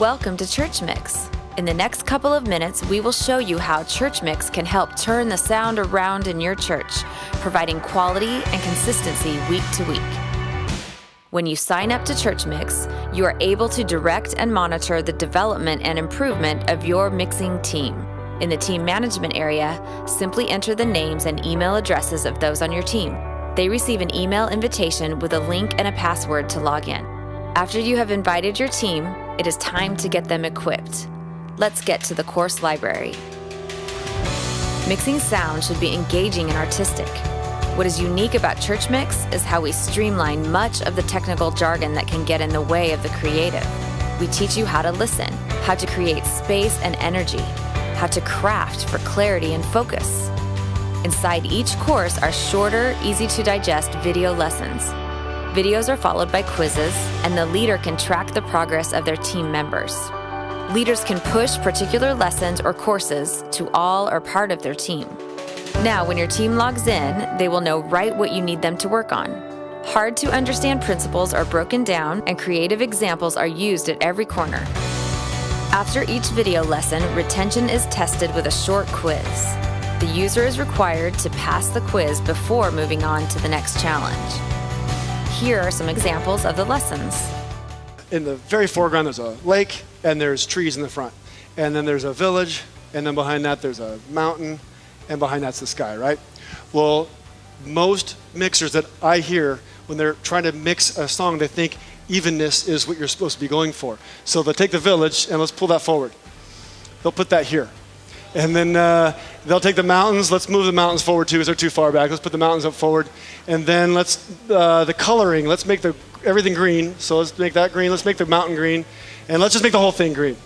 Welcome to ChurchMix. In the next couple of minutes, we will show you how ChurchMix can help turn the sound around in your church, providing quality and consistency week to week. When you sign up to ChurchMix, you are able to direct and monitor the development and improvement of your mixing team. In the team management area, simply enter the names and email addresses of those on your team. They receive an email invitation with a link and a password to log in. After you have invited your team, it is time to get them equipped. Let's get to the course library. Mixing sound should be engaging and artistic. What is unique about ChurchMix is how we streamline much of the technical jargon that can get in the way of the creative. We teach you how to listen, how to create space and energy, how to craft for clarity and focus. Inside each course are shorter, easy-to-digest video lessons. Videos are followed by quizzes, and the leader can track the progress of their team members. Leaders can push particular lessons or courses to all or part of their team. Now, when your team logs in, they will know right what you need them to work on. Hard to understand principles are broken down, and creative examples are used at every corner. After each video lesson, retention is tested with a short quiz. The user is required to pass the quiz before moving on to the next challenge. Here are some examples of the lessons. In the very foreground, there's a lake, and there's trees in the front. And then there's a village, and then behind that, there's a mountain, and behind that's the sky, right? Well, most mixers that I hear, when they're trying to mix a song, they think evenness is what you're supposed to be going for. So they'll take the village, and let's pull that forward. They'll put that here. And then they'll take the mountains. Let's move the mountains forward too, because they're too far back. Let's put the mountains up forward. And then the coloring, let's make everything green. So let's make that green. Let's make the mountain green. And let's just make the whole thing green.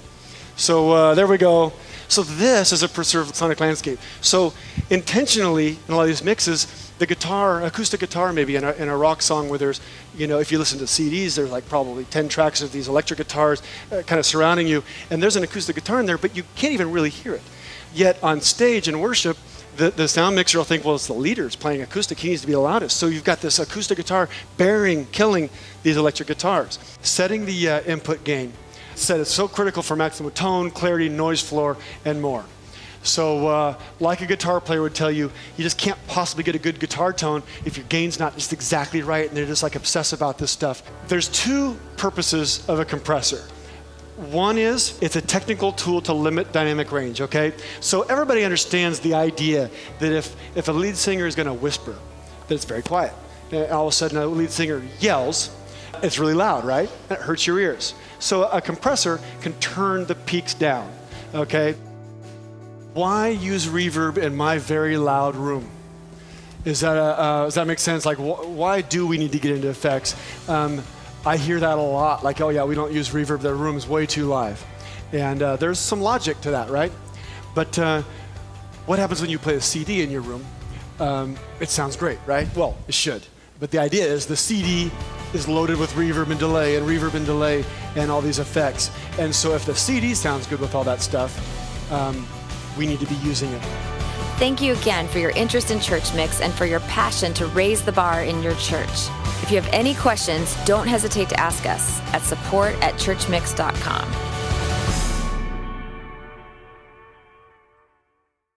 So there we go. So this is a preserved sonic landscape. So intentionally, in a lot of these mixes, the guitar, acoustic guitar maybe in a rock song where there's, if you listen to CDs, there's like probably 10 tracks of these electric guitars kind of surrounding you. And there's an acoustic guitar in there, but you can't even really hear it. Yet on stage in worship, the sound mixer will think, well, it's the leader's playing acoustic. He needs to be the loudest. So you've got this acoustic guitar killing these electric guitars. Setting the input gain. Said it's so critical for maximum tone, clarity, noise floor, and more. So like a guitar player would tell you, you just can't possibly get a good guitar tone if your gain's not just exactly right, and they're just like obsessed about this stuff. There's two purposes of a compressor. One is, it's a technical tool to limit dynamic range, okay? So everybody understands the idea that if a lead singer is gonna whisper, that it's very quiet. And all of a sudden a lead singer yells, it's really loud, right? And it hurts your ears. So a compressor can turn the peaks down, okay? Why use reverb in my very loud room? Does that make sense? Like, why do we need to get into effects? I hear that a lot, like, oh yeah, we don't use reverb, the room's way too live. And there's some logic to that, right? But what happens when you play a CD in your room? It sounds great, right? Well, it should. But the idea is the CD is loaded with reverb and delay and all these effects. And so if the CD sounds good with all that stuff, we need to be using it. Thank you again for your interest in ChurchMix and for your passion to raise the bar in your church. If you have any questions, don't hesitate to ask us at support@churchmix.com.